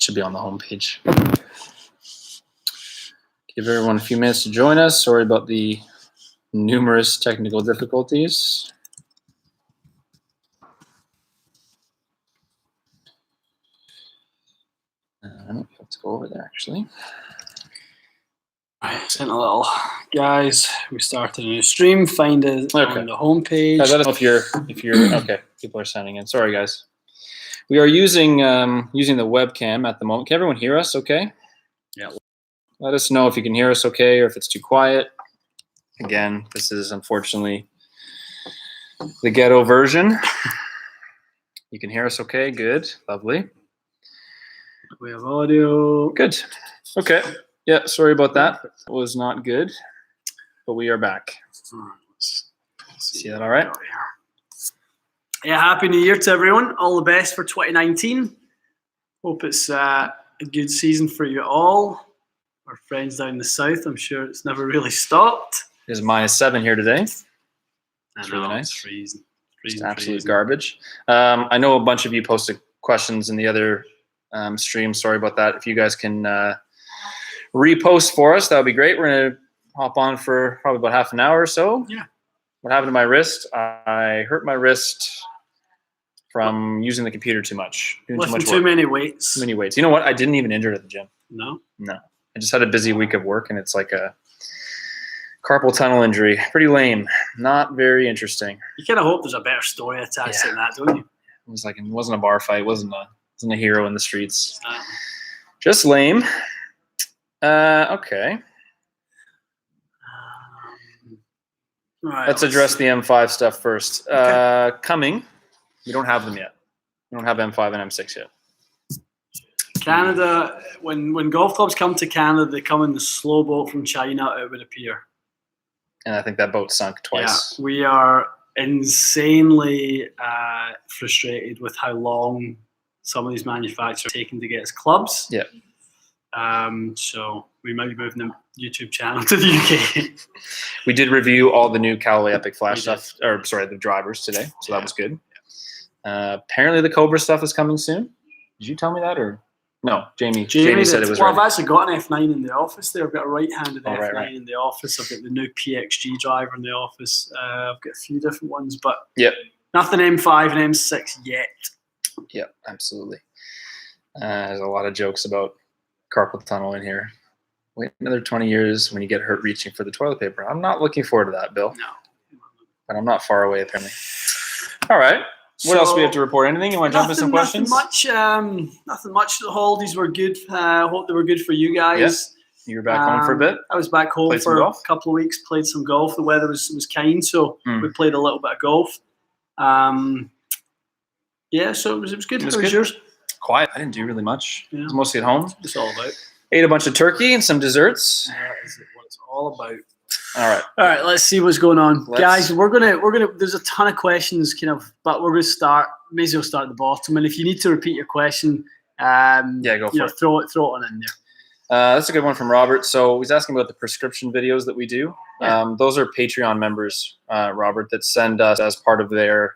Should be on the homepage. Give everyone a few minutes to join us. Sorry about the numerous technical difficulties. I don't know if you have to go over there actually. I sent a little, guys, we started a new stream. Find it on the homepage. Guys, I don't know if you're okay. People are signing in. Sorry, guys. We are using the webcam at the moment. Can everyone hear us okay? Yeah. Let us know if you can hear us okay or if it's too quiet. Again, this is unfortunately the ghetto version. You can hear us okay? Good. Lovely. We have audio. Good. Okay. Yeah, sorry about that. It was not good, but we are back. See that all right? Yeah, Happy New Year to everyone. All the best for 2019. Hope it's a good season for you all. Our friends down in the south, I'm sure it's never really stopped. It is -7 here today. It's really nice. It's freezing. Just absolute garbage. I know a bunch of you posted questions in the other stream. Sorry about that. If you guys can repost for us, that would be great. We're going to hop on for probably about half an hour or so. Yeah. What happened to my wrist? I hurt my wrist from using the computer too much. Doing too much work. Too many weights. Too many weights. You know what? I didn't even injure it at the gym. No? No. I just had a busy week of work, and it's like a carpal tunnel injury. Pretty lame. Not very interesting. You kind of hope there's a better story attached to that, don't you? It was like, it wasn't a bar fight. It wasn't a hero in the streets. Just lame. Okay. Right, let's address the M5 stuff first. Okay. Coming. We don't have them yet. We don't have M5 and M6 yet. Canada, when golf clubs come to Canada, they come in the slow boat from China, it would appear. And I think that boat sunk twice. Yeah, we are insanely frustrated with how long some of these manufacturers are taking to get us clubs. Yeah. So we might be moving the YouTube channel to the UK. We did review all the new Callaway Epic Flash stuff, or sorry, the drivers today. So that was good. Apparently the Cobra stuff is coming soon. Did you tell me that or? No, Jamie said it was ready. I've actually got an F9 in the office there. I've got a right-handed F9 in the office. I've got the new TXG driver in the office. I've got a few different ones, but nothing M5 and M6 yet. Yep, absolutely. There's a lot of jokes about carpal tunnel in here. Wait another 20 years when you get hurt reaching for the toilet paper. I'm not looking forward to that, Bill. No. But I'm not far away, apparently. All right. What else do we have to report? Anything? You want to jump into some questions? Nothing much. The holidays were good. Hope they were good for you guys. Yes. You were back home for a bit? I was back home for a couple of weeks. Played some golf. The weather was kind, so we played a little bit of golf. Yeah, so it was good. How was yours? Quiet. I didn't do really much. Yeah. I was mostly at home. It's all about. Ate a bunch of turkey and some desserts. That is what it's all about. All right. Let's see what's going on. Guys, we're gonna there's a ton of questions but we're gonna start, may as well start at the bottom. And if you need to repeat your question, go for it. Throw it on in there. That's a good one from Robert. So he's asking about the prescription videos that we do. Yeah. Those are Patreon members, Robert, that send us as part of their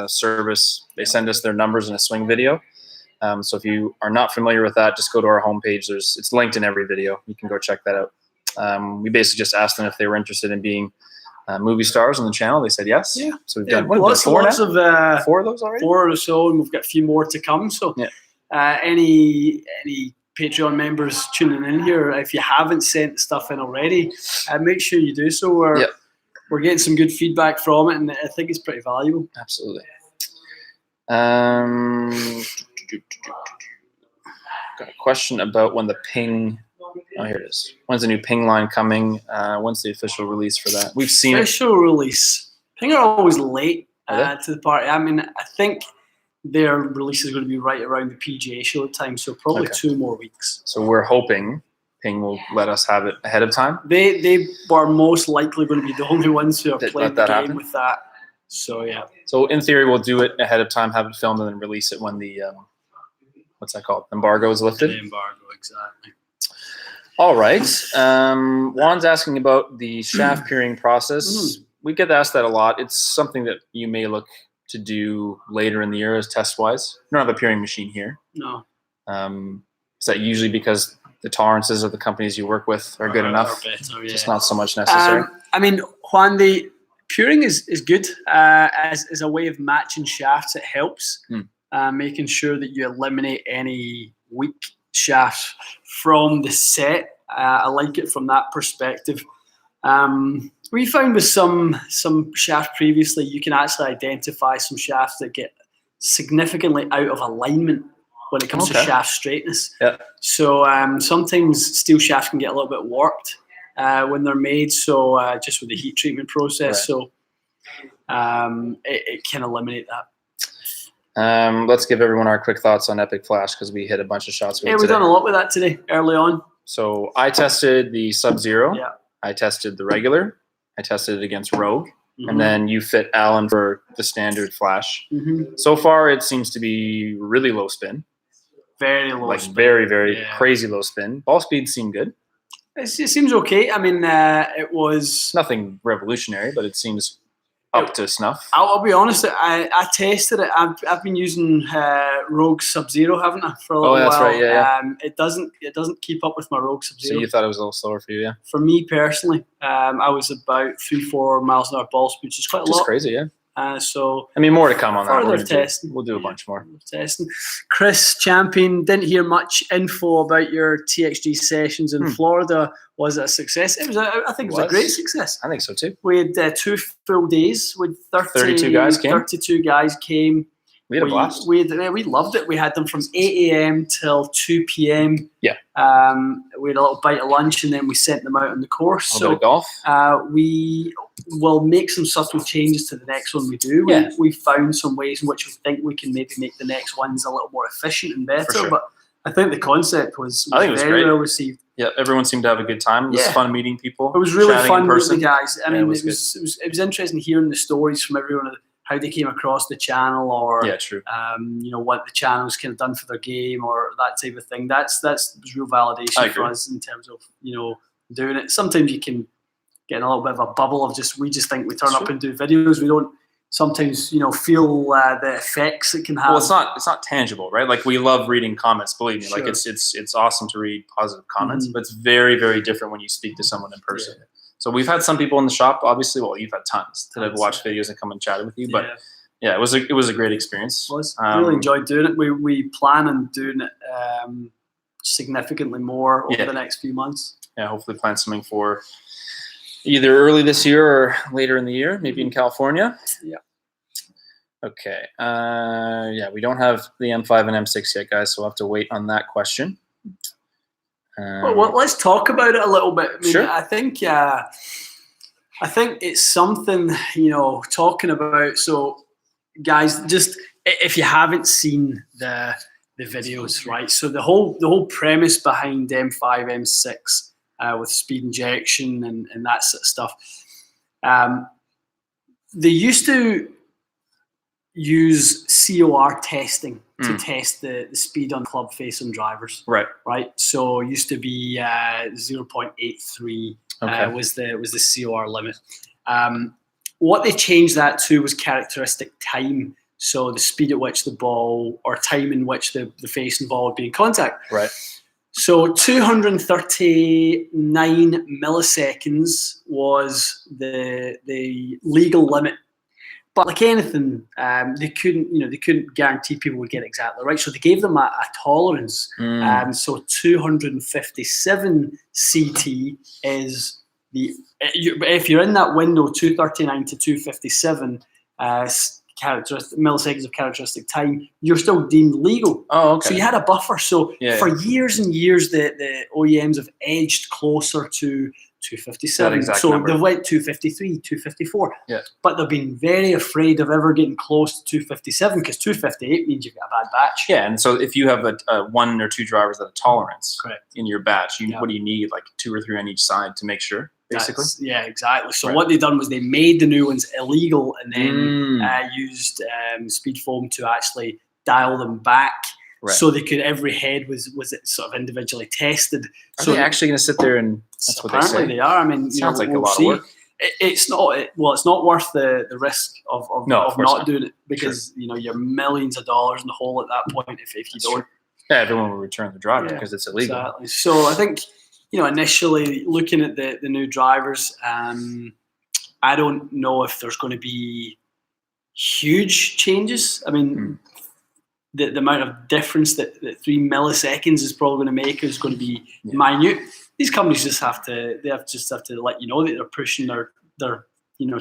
service. They send us their numbers in a swing video. So if you are not familiar with that, just go to our homepage. It's linked in every video. You can go check that out. We basically just asked them if they were interested in being movie stars on the channel. They said yes. Yeah. So we've done lots of 4 of those already. 4 or so, and we've got a few more to come. So any Patreon members tuning in here, if you haven't sent stuff in already, make sure you do so. We're getting some good feedback from it, and I think it's pretty valuable. Absolutely. Got a question about when the ping. Oh, here it is. When's the new ping line coming? When's the official release for that? We've seen official release. Ping are always late to the party. I mean, I think their release is going to be right around the PGA show time, so probably 2 more weeks. So we're hoping Ping will let us have it ahead of time. They are most likely going to be the only ones who have played the game with that. So yeah. So in theory, we'll do it ahead of time, have it filmed, and then release it when the what's that called? Embargo is lifted. The embargo, exactly. All right. Juan's asking about the shaft peering process. We get asked that a lot. It's something that you may look to do later in the year as test-wise. We don't have a peering machine here. No. Is that usually because the tolerances of the companies you work with are good enough? Better, Just not so much necessary. I mean, Juan, the curing is good as a way of matching shafts. It helps, making sure that you eliminate any weak shafts from the set. I like it from that perspective. We found with some shafts previously, you can actually identify some shafts that get significantly out of alignment when it comes to shaft straightness. Yeah. So sometimes steel shafts can get a little bit warped when they're made. So just with the heat treatment process, so it can eliminate that. Let's give everyone our quick thoughts on Epic Flash because we hit a bunch of shots with it we've today. done a lot with that today, early on. So I tested the Sub-Zero. Yeah. I tested the regular. I tested it against Rogue. And then you fit Alan for the standard Flash. So far, it seems to be really low spin. Very low spin. Very, very crazy low spin. Ball speed seemed good. It seems okay. I mean, it was... Nothing revolutionary, but it seems up to snuff. I'll be honest, I tested it. I've been using Rogue Sub-Zero, haven't I, for a little while. Oh, that's right, yeah. It doesn't keep up with my Rogue Sub-Zero. So you thought it was a little slower for you, yeah? For me personally, I was about 3-4 miles an hour ball speed, which is quite a lot. Just crazy, yeah. So I mean, more to come on that. Further testing. We'll do a bunch more. Testing. Chris Champion, didn't hear much info about your TXG sessions in Florida. Was it a success? It was. I think it was a great success. I think so too. We had 2 full days with 32 guys came. 32 guys came. We had a blast. We loved it. We had them from 8 a.m. till 2 p.m. Yeah. We had a little bite of lunch and then we sent them out on the course. A little bit of golf. We will make some subtle changes to the next one we do. We found some ways in which we think we can maybe make the next ones a little more efficient and better. Sure. But I think the concept was I think it was very great. well received. Yeah, everyone seemed to have a good time. It was fun meeting people. It was really fun meeting the guys. I mean, it was interesting hearing the stories from everyone, how they came across the channel, or true. What the channel's kind of done for their game, or that type of thing. That's real validation for us in terms of doing it. Sometimes you can get in a little bit of a bubble of we just think we turn up and do videos. We don't sometimes feel the effects it can have. Well, it's not tangible, right? Like, we love reading comments. Believe me, like it's awesome to read positive comments, but it's very, very different when you speak to someone in person. Yeah. So we've had some people in the shop, obviously. Well, you've had tons that have watched videos and come and chatted with you. But it was a great experience. Really enjoyed doing it. We plan on doing it significantly more over the next few months. Yeah, hopefully plan something for either early this year or later in the year, maybe in California. Yeah. Okay. We don't have the M5 and M6 yet, guys, so we'll have to wait on that question. Well, let's talk about it a little bit. I mean, sure. I think it's something, talking about. So, guys, just if you haven't seen the videos, right? So the whole premise behind M5, M6 with speed injection and that sort of stuff, they used to use COR testing to test the speed on club face on drivers. Right. So it used to be 0.83 was the COR limit. What they changed that to was characteristic time. So the speed at which the ball, or time in which the face and ball would be in contact. Right. So 239 milliseconds was the legal limit. But like anything, they couldn't guarantee people would get it exactly right. So they gave them a tolerance. So 257 CT is if you're in that window, 239 to 257 milliseconds of characteristic time, you're still deemed legal. Oh, okay. So you had a buffer. So for years and years, the OEMs have edged closer to 257. So they went 253, 254. Yeah. But they've been very afraid of ever getting close to 257 because 258 means you've got a bad batch. Yeah, and so if you have a 1 or 2 drivers that have tolerance in your batch, what do you need? Like 2 or 3 on each side to make sure, basically? Exactly. So what they done was they made the new ones illegal and then used speed foam to actually dial them back. Right. So they could, every head was sort of individually tested. Are they actually going to sit there and that's what they say? Apparently they are. I mean, sounds like a lot of work. It's not worth the risk of not doing it because you're millions of dollars in the hole at that point if you don't. Yeah, everyone will return the driver because it's illegal. Exactly. So I think, initially looking at the new drivers, I don't know if there's going to be huge changes. I mean, the amount of difference that 3 milliseconds is probably going to make is going to be minute. These companies just have to let you know that they're pushing their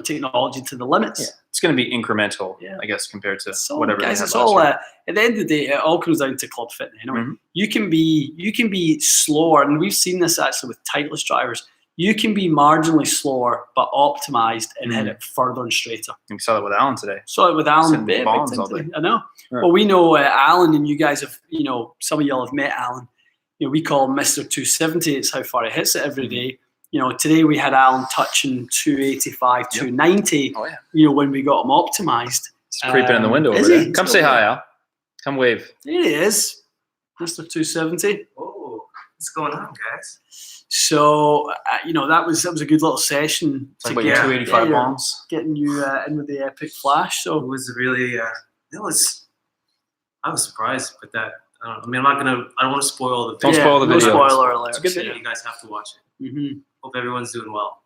technology to the limits. Yeah. It's going to be incremental, I guess, compared to whatever. Guys, it's all at the end of the day, it all comes down to club fitting. Anyway, you can be slower, and we've seen this actually with Titleist drivers. You can be marginally slower, but optimized and hit it further and straighter. You saw that with Alan today. Saw it with Alan. Bombs all day. I know. Right. Well, we know Alan, and you guys have, some of y'all have met Alan. We call him Mr. 270. It's how far he hits it every day. Today we had Alan touching 285, 290. Oh, yeah. When we got him optimized. He's creeping in the window over there. Come say hi, Al. Come wave. There he is, Mr. 270. Oh, what's going on, guys? So that was a good little session to get 285 bombs, getting you in with the epic flash. So it was really I was surprised with that. I don't want to spoil the video. Don't spoil the video. No spoiler alert. It's a good video. You guys have to watch it. Mm-hmm. Hope everyone's doing well.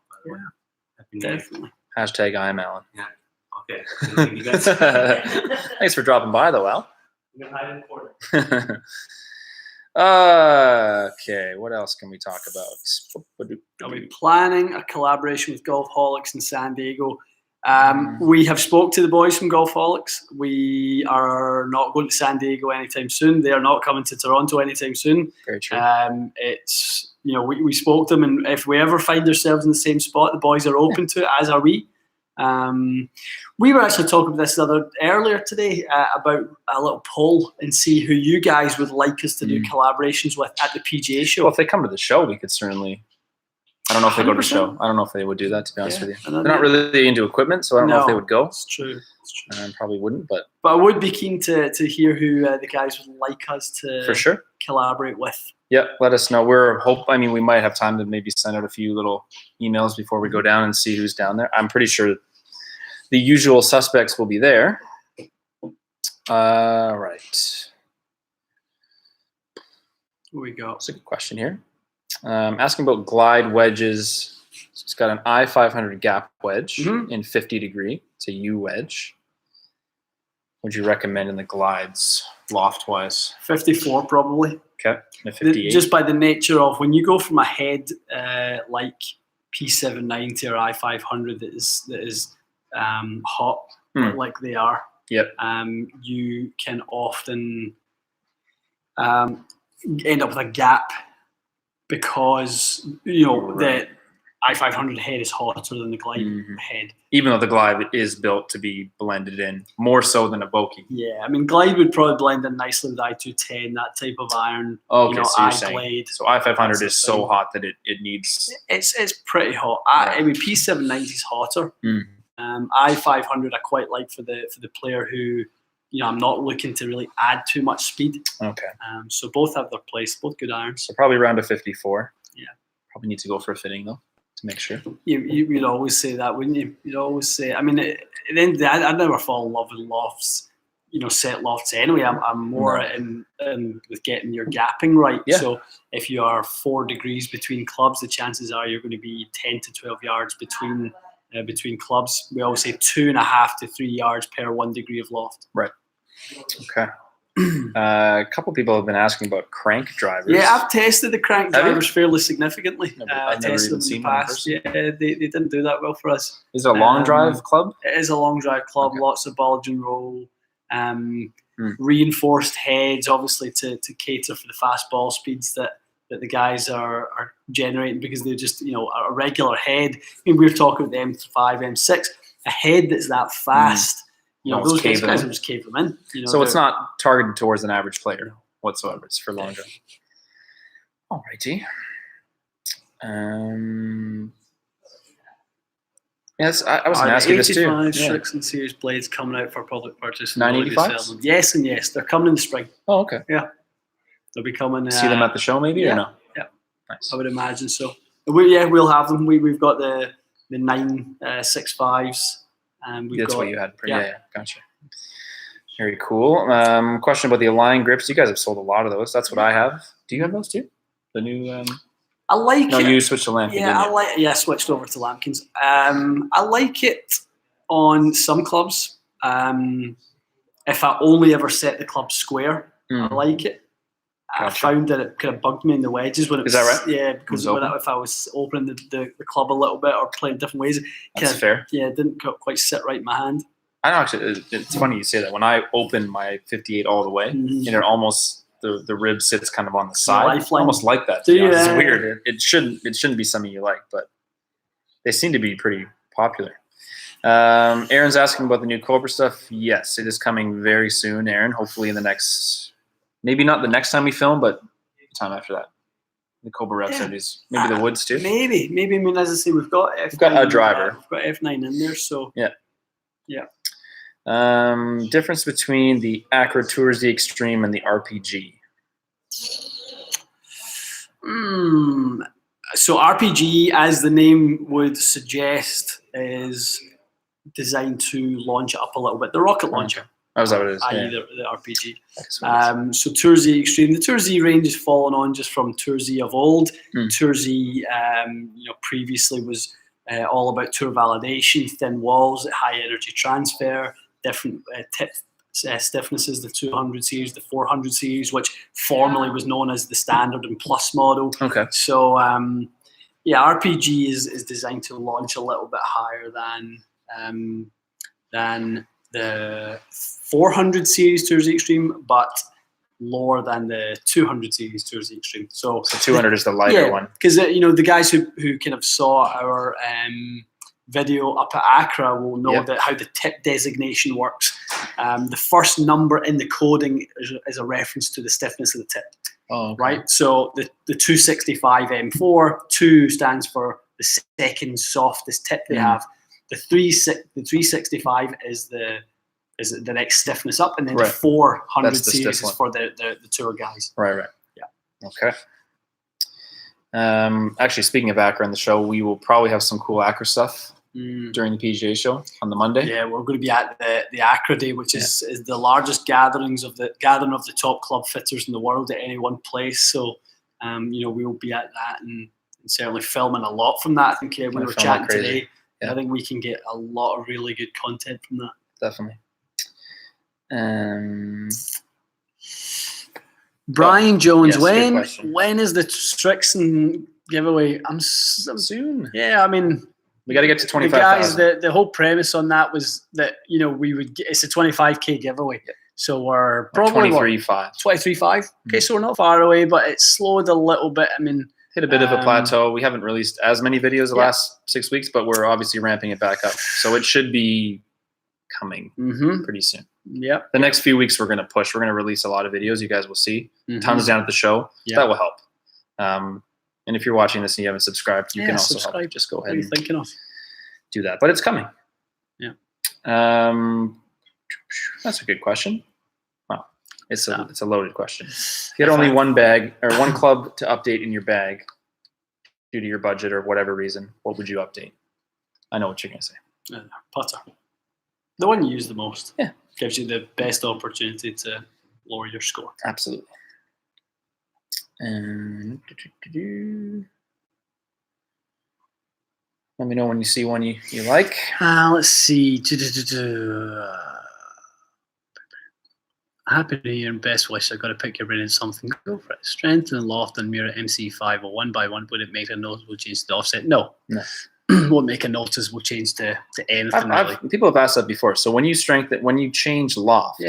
Definitely. Hashtag I'm Alan. Yeah. Okay. You guys. Thanks for dropping by, though, Al. I'm gonna hide in the corner. Okay, what else can we talk about? Are we planning a collaboration with Golfholics in San Diego? We have spoke to the boys from Golfholics. We are not going to San Diego anytime soon. They are not coming to Toronto anytime soon. Very true. It's we spoke to them, and if we ever find ourselves in the same spot, the boys are open to it, as are we. We were actually talking about this earlier today about a little poll and see who you guys would like us to do collaborations with at the PGA show. Well, if they come to the show, we could certainly. I don't know if they go to the show. I don't know if they would do that, to be honest with you. They're not really into equipment, so I don't know if they would go. It's true. Probably wouldn't, but I would be keen to hear who the guys would like us to for sure collaborate with. Yeah, let us know. We might have time to maybe send out a few little emails before we go down and see who's down there. I'm pretty sure the usual suspects will be there. Right. Here we go. That's a good question here. Asking about glide wedges. It's got an I-500 gap wedge in 50 degree. It's a U wedge. Would you recommend in the glides, loft-wise? 54 probably. Okay, a 58. Just by the nature of when you go from a head like P790 or I-500 that is hot, like they are. Yep. You can often end up with a gap because the I-500 head is hotter than the glide head. Even though the glide is built to be blended in more so than a bokey. Yeah, glide would probably blend in nicely with I-210, that type of iron. Okay, so you're saying so I-500 is so hot that it needs. It's pretty hot. P790 is hotter. I-500 I quite like for the player who I'm not looking to really add too much speed. Okay. So both have their place, both good irons. So probably around a 54. Yeah. Probably need to go for a fitting though, to make sure. You'd always say that, wouldn't you? You'd always say. At the end of the day, I'd never fall in love with lofts, set lofts anyway. I'm more in with getting your gapping right. Yeah. So if you are 4 degrees between clubs, the chances are you're going to be 10 to 12 yards between clubs. We always say 2.5 to 3 yards per 1 degree of loft. Right. Okay. A couple people have been asking about crank drivers. Yeah, I've tested the crank drivers fairly significantly. I've never even seen them in person. Yeah, they didn't do that well for us. Is it a long drive club? It is a long drive club. Okay. Lots of bulge and roll. Reinforced heads, obviously to cater for the fast ball speeds that the guys are generating, because they're just a regular head. We're talking about the M5, M6, a head that's that fast. Those guys are just cave them in. So it's not targeted towards an average player whatsoever. It's for long drive. All righty. Yes, I was going to ask you this too. 85 Strickland Series blades coming out for public purchase. 985s? Yes and yes. They're coming in the spring. Oh, okay. Yeah. They'll be coming. See them at the show maybe or no? Yeah. Nice. I would imagine so. We'll have them. We've got the 965s. That's what you had. Yeah, gotcha. Very cool. Question about the Align grips. You guys have sold a lot of those. That's what I have. Do you have those too? The new. I like No, it. you switched to Lambkin. Yeah, I switched over to Lambkins. I like it on some clubs. If I only ever set the club square, I like it. Gotcha. I found that it kind of bugged me in the wedges when it was. Is that right? Yeah, because if I was opening the club a little bit or playing different ways, that's fair. Yeah, it didn't quite sit right in my hand. I know, actually, it's funny you say that. When I open my 58 all the way, and it almost the rib sits kind of on the side, almost like that. It's weird. It shouldn't be something you like, but they seem to be pretty popular. Aaron's asking about the new Cobra stuff. Yes, it is coming very soon, Aaron. Hopefully in the next, maybe not the next time we film, but the time after that. The Cobra Rev series, maybe the Woods too. Maybe. I mean, as I say, we've got We've got a driver. We've got F9 in there, so yeah. Difference between the Acro Tour Z Extreme and the RPG. So RPG, as the name would suggest, is designed to launch it up a little bit. The rocket launcher. Oh, is that what it is? I.e. the RPG. So Tour Z Extreme. The Tour Z range has fallen on just from Tour Z of old. Tour Z, previously was all about tour validation, thin walls, high energy transfer, different tip stiffnesses, the 200 series, the 400 series, which formerly was known as the standard and plus model. Okay. So, RPG is designed to launch a little bit higher than the 400 series Tour Z Extreme, but lower than the 200 series Tour Z Extreme. So 200 is the lighter one. Because the guys who kind of saw our video up at Accra will know that how the tip designation works. The first number in the coding is a reference to the stiffness of the tip. Oh, okay. Right. So the 265 M4, 2 stands for the second softest tip they have. The 365 is the next stiffness up, and then the 400 series is for the tour guys. Right. Yeah. Okay. Actually, speaking of Accra in the show, we will probably have some cool Accra stuff during the PGA show on the Monday. Yeah, we're going to be at the Accra Day, which is the largest gathering of the top club fitters in the world at any one place. So, we will be at that and certainly filming a lot from that. I think we were chatting today. Yeah. I think we can get a lot of really good content from that. Definitely. Brian Jones, when is the Strixon giveaway? I'm soon. Yeah, I mean, we got to get to 25,000. Guys, the whole premise on that was that we would get, it's a 25k giveaway. So we're probably 23.5. 23.5. Okay, so we're not far away, but it slowed a little bit. I mean, hit a bit of a plateau. We haven't released as many videos the last 6 weeks, but we're obviously ramping it back up. So it should be coming pretty soon. Yeah. The next few weeks we're going to push. We're going to release a lot of videos. You guys will see tons down at the show. Yeah. That will help. And if you're watching this and you haven't subscribed, you can also help. Just go ahead and do that. But it's coming. Yeah. That's a good question. Wow. It's a loaded question. If you had only one bag or one club to update in your bag due to your budget or whatever reason, what would you update? I know what you're going to say. Putter. The one you use the most. Yeah. Gives you the best opportunity to lower your score. Absolutely. And let me know when you see one you like. Let's see. Happy New Year and best wish. I've got to pick your brain in something. Go for it. Strength and loft and mirror MC5 or 1x1. Would it make a noticeable change to the offset? No. Won't make a noticeable change to anything. Really. People have asked that before. So when you change loft,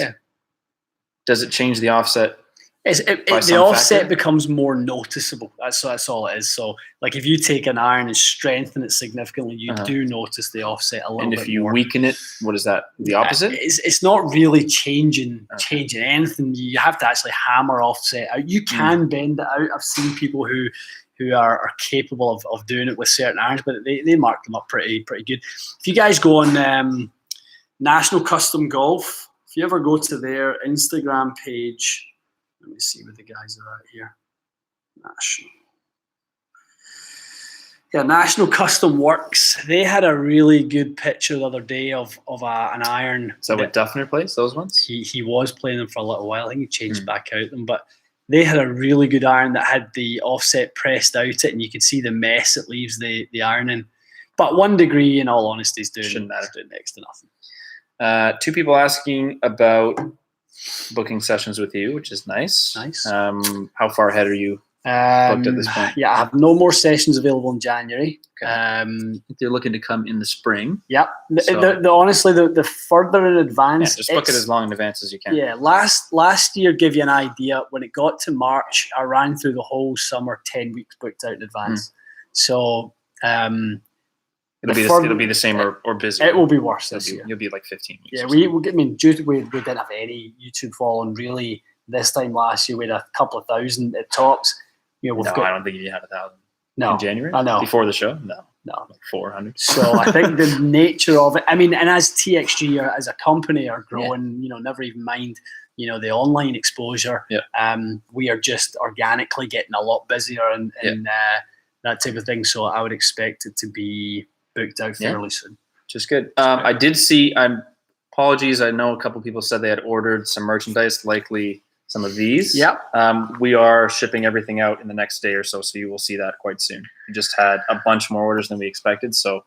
does it change the offset? The offset becomes more noticeable. That's all it is. So, like if you take an iron and strengthen it significantly, you do notice the offset a little bit more. And if you weaken it, what is that? The opposite? It's not really changing anything. You have to actually hammer offset out. You can bend it out. I've seen people who are capable of doing it with certain irons, but they mark them up pretty good. If you guys go on National Custom Golf, if you ever go to their Instagram page, let me see where the guys are at here. National. Yeah, National Custom Works. They had a really good picture the other day of an iron. Is that what Duffner plays? Those ones? He was playing them for a little while. I think he changed back out them, but they had a really good iron that had the offset pressed out it, and you could see the mess it leaves the iron in. But 1 degree, in all honesty, is doing next to nothing. 2 people asking about booking sessions with you, which is nice. Nice. How far ahead are you booked at this point? Yeah, I have no more sessions available in January. Okay. They're looking to come in the spring. Yeah. Honestly, the further in advance. Yeah, just book it as long in advance as you can. Yeah. Last year, give you an idea, when it got to March, I ran through the whole summer 10 weeks booked out in advance. So it'll be the same or busier. It will be worse this year. You'll be like 15 weeks. Yeah, we didn't have any YouTube following really this time last year. We had a couple of thousand at tops. I don't think you had 1,000. No, in January. I know. Before the show. No, like 400. So I think the nature of it. I mean, and as TXG as a company are growing, never even mind, the online exposure. Yeah. We are just organically getting a lot busier and that type of thing. So I would expect it to be booked out fairly soon. Just good. I did see. Apologies. I know a couple people said they had ordered some merchandise, likely some of these. Yeah. We are shipping everything out in the next day or so you will see that quite soon. We just had a bunch more orders than we expected, so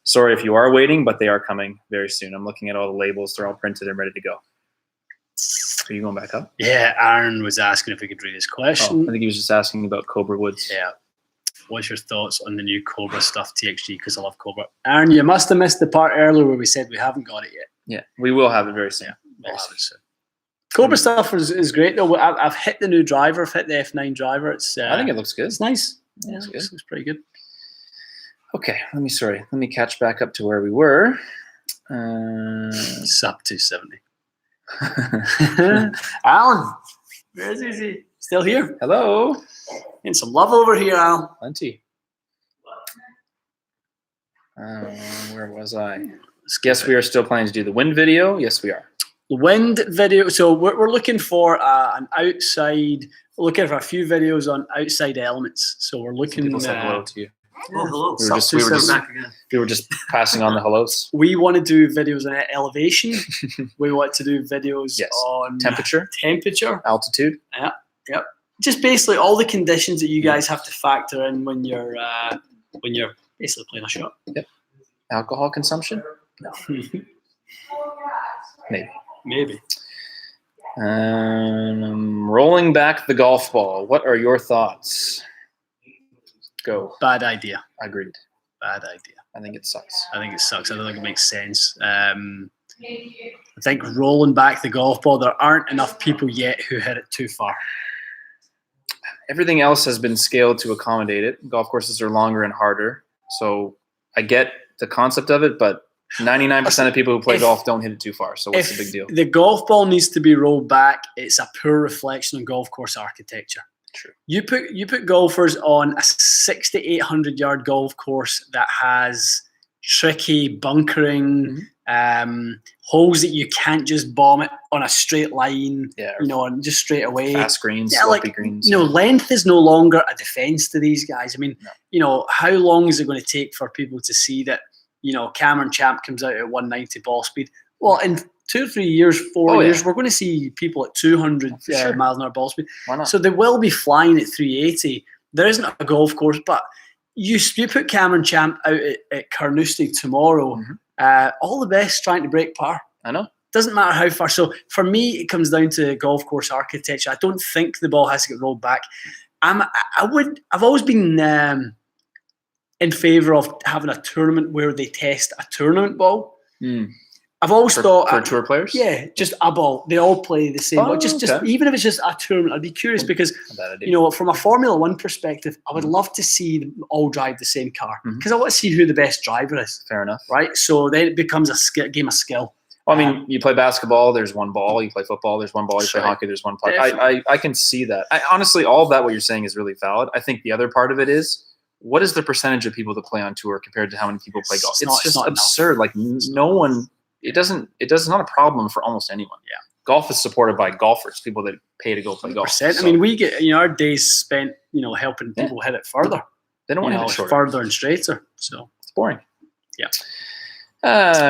sorry if you are waiting, but they are coming very soon. I'm looking at all the labels; they're all printed and ready to go. Are you going back up? Yeah. Aaron was asking if we could read his question. I think he was just asking about Cobra Woods. Yeah. What's your thoughts on the new Cobra stuff, TXG? Because I love Cobra. Aaron, you must have missed the part earlier where we said we haven't got it yet. Yeah, we will have it very soon. Yeah, we'll have it soon. Cobra stuff is great though. I've hit the new driver. I've hit the F9 driver. I think it looks good. It's nice. Yeah, it looks pretty good. Okay, let me catch back up to where we were. Sub 270. Alan, where's he? Still here? Hello. Getting some love over here, Alan. Plenty. Where was I? Guess we are still planning to do the wind video. Yes, we are. The wind video. So we're looking for an outside. We're looking for a few videos on outside elements. So we're looking. People said hello to you. Oh, hello. We were just passing on the hellos. We want to do videos on elevation. We want to do videos on temperature, altitude. Yeah. Yep. Just basically all the conditions that you guys have to factor in when you're basically playing a shot. Yep. Alcohol consumption? No. Maybe. Rolling back the golf ball. What are your thoughts? Go. Bad idea. Agreed. Bad idea. I think it sucks. I don't think it makes sense. I think rolling back the golf ball, there aren't enough people yet who hit it too far. Everything else has been scaled to accommodate it. Golf courses are longer and harder. So I get the concept of it, but 99% of people who play golf don't hit it too far. So what's the big deal? The golf ball needs to be rolled back. It's a poor reflection on golf course architecture. True. You put golfers on a 600 to 800 yard golf course that has tricky bunkering, holes that you can't just bomb it on a straight line, and just straight away. Fast greens, sloppy greens. Length is no longer a defense to these guys. I mean, how long is it going to take for people to see that, Cameron Champ comes out at 190 ball speed? Well, in 2 or 3 years, 4 years, we're going to see people at 200 miles an hour ball speed. Why not? So they will be flying at 380. There isn't a golf course, but you put Cameron Champ out at Carnoustie tomorrow, all the best trying to break par. I know. Doesn't matter how far. So for me, it comes down to golf course architecture. I don't think the ball has to get rolled back. I've always been in favor of having a tournament where they test a tournament ball. I've always thought for tour players, just a ball. They all play the same. Just even if it's just a tournament, I'd be curious because from a Formula One perspective, I would love to see them all drive the same car because I want to see who the best driver is. Fair enough, right? So then it becomes a game of skill. Well, I mean, you play basketball, there's one ball. You play football, there's one ball. You play hockey, there's one puck. I can see that. Honestly, all of that, what you're saying is really valid. I think the other part of it is, what is the percentage of people that play on tour compared to how many people play golf? It's just absurd. Enough. Like no one. It doesn't. It's not a problem for almost anyone. Yeah, golf is supported by golfers, people that pay to go play golf. So, I mean, we get our days spent helping people hit it further. They don't want to have it shorter. Further and straighter. So it's boring. Yeah.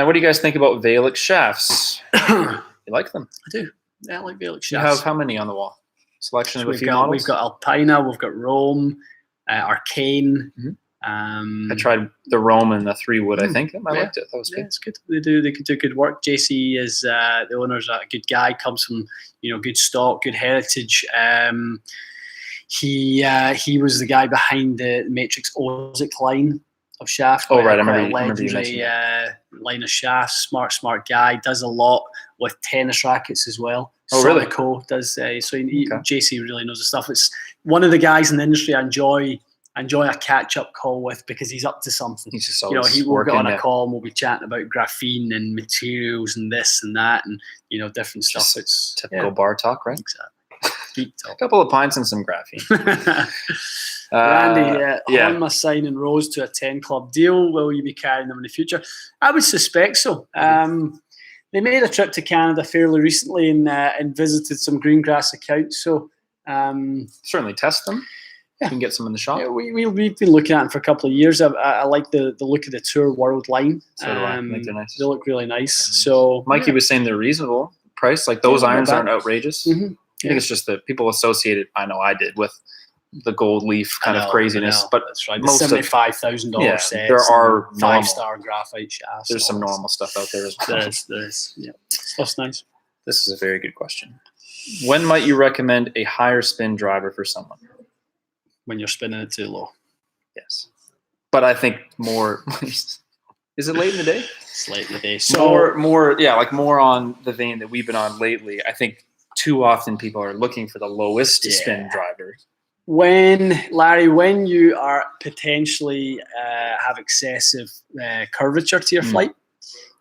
What do you guys think about Valix shafts? You like them? I do. Yeah, I like Valix shafts. You have how many on the wall? Selection of a few models? We've got Alpina, we've got Rome, Arcane. I tried the Rome and the 3-wood, I think. I liked it. That was good. It's good. They could do good work. JC is the owner's a good guy, comes from good stock, good heritage. He was the guy behind the Matrix Ozic line of shaft. Oh right, I remember you mentioned line of shafts. Smart guy. Does a lot with tennis rackets as well. Oh really? Cool. JC really knows the stuff. It's one of the guys in the industry I enjoy a catch-up call with because he's up to something. He's just always we'll get on a call and we'll be chatting about graphene and materials and this and that and different stuff. It's typical bar talk, right? Exactly. Geek talk. A couple of pints and some graphene. Randy, Honma signing Rose to a 10 club deal. Will you be carrying them in the future? I would suspect so. They made a trip to Canada fairly recently and visited some green grass accounts. So certainly test them. Yeah. You can get some in the shop. Yeah, we've been looking at them for a couple of years. I like the look of the Tour World line. So do I. I think they're nice. They look really nice. So Mikey was saying they're reasonable price. Like those irons aren't outrageous. Mm-hmm. I think it's just that people associate it. I know I did with the gold leaf kind of craziness. But that's right. The $75,000 sets. There are 5-star graphite shafts. There's some normal stuff out there as well. There is. Yeah, stuff's nice. This is a very good question. When might you recommend a higher spin driver for someone? When you're spinning it too low. Yes. But I think more is it late in the day? It's late in the day. So more on the vein that we've been on lately. I think too often people are looking for the lowest spin driver. When you are potentially have excessive curvature to your flight,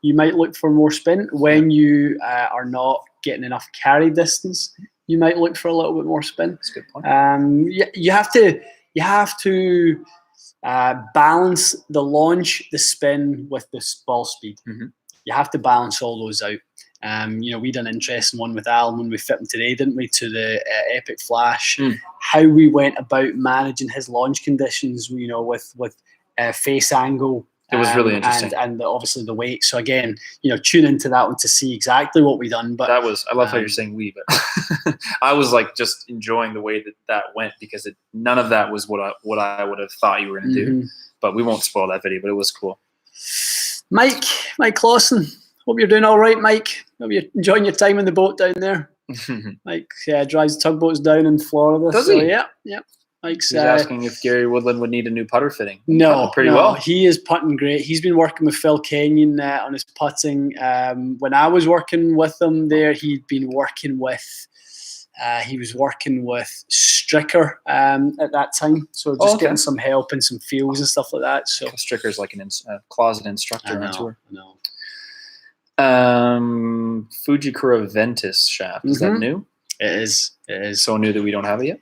you might look for more spin. When you are not getting enough carry distance, you might look for a little bit more spin. That's a good point. You have to balance the launch, the spin with the ball speed. Mm-hmm. You have to balance all those out. We done an interesting one with Alan when we fit him today, didn't we, to the Epic Flash, how we went about managing his launch conditions, with face angle. It was really interesting. And obviously the weight. So again, tune into that one to see exactly what we done. But I love how you're saying we, but I was like just enjoying the way that went because none of that was what I would have thought you were going to do. But we won't spoil that video, but it was cool. Mike Clausen. Hope you're doing all right, Mike. Hope you're enjoying your time in the boat down there. Mike drives tugboats down in Florida. Does he? Yeah. Mike's He's asking if Gary Woodland would need a new putter fitting. No, pretty well. He is putting great. He's been working with Phil Kenyon on his putting. When I was working with him there, he'd been working with. He was working with Stricker at that time, so just getting some help and some feels and stuff like that. So Stricker's like a closet instructor on tour. Fujikura Ventus shaft. Is that new? It is. So new that we don't have it yet.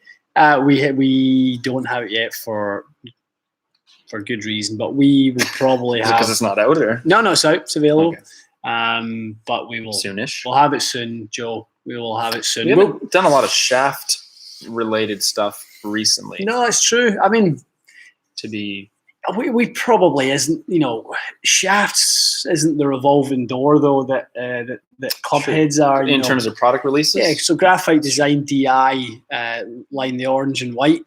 We don't have it yet for good reason, but we will probably have because it's not out there. No, it's out. It's available. Okay. But we will soonish. We'll have it soon, Joe. We will have it soon. We've done a lot of shaft related stuff recently. No, it's true. I mean, we probably isn't. Shafts isn't the revolving door though that club heads are. In terms of product releases. Yeah. So Graphite Design DI line, the orange and white,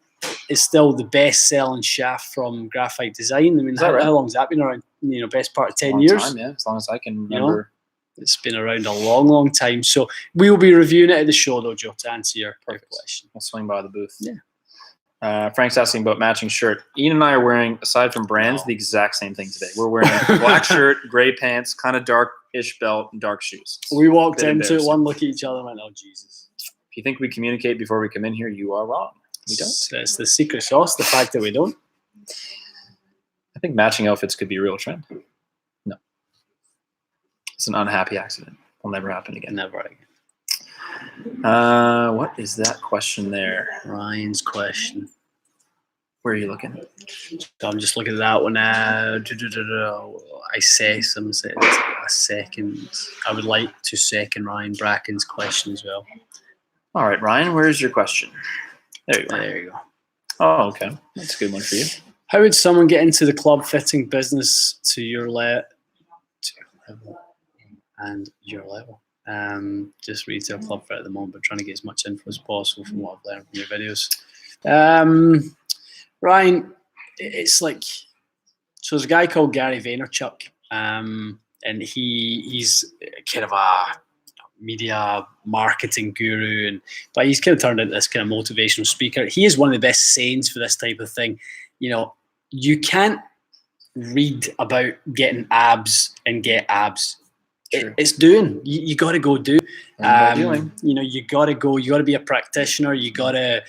is still the best selling shaft from Graphite Design. I mean, how long has that been around? Best part of 10 years. Time, yeah, as long as I can remember. It's been around a long, long time. So we will be reviewing it at the show, though, Joe, to answer your question. I'll swing by the booth. Yeah. Frank's asking about matching shirt. Ian and I are wearing, aside from brands, the exact same thing today. We're wearing a black shirt, gray pants, kind of dark-ish belt, and dark shoes. We walked into it, one look at each other and went, oh, Jesus. If you think we communicate before we come in here, you are wrong. We don't. It's the secret sauce, the fact that we don't. I think matching outfits could be a real trend. No. It's an unhappy accident. Will never happen again. Never again. What is that question there? Ryan's question. Where are you looking? So I'm just looking at that one. I say some a second. I would like to second Ryan Bracken's question as well. All right, Ryan, where's your question? There you go. There you go. Oh, okay. That's a good one for you. How would someone get into the club fitting business to your level and your level? Just retail club fit at the moment, but trying to get as much info as possible from what I've learned from your videos. Ryan, it's like, so there's a guy called Gary Vaynerchuk, and he's kind of a media marketing guru, but he's kind of turned into this kind of motivational speaker. He is one of the best sayings for this type of thing. You know, you can't read about getting abs and get abs. It's doing. You got to go do. Doing. You know, you got to go. You got to be a practitioner. You got to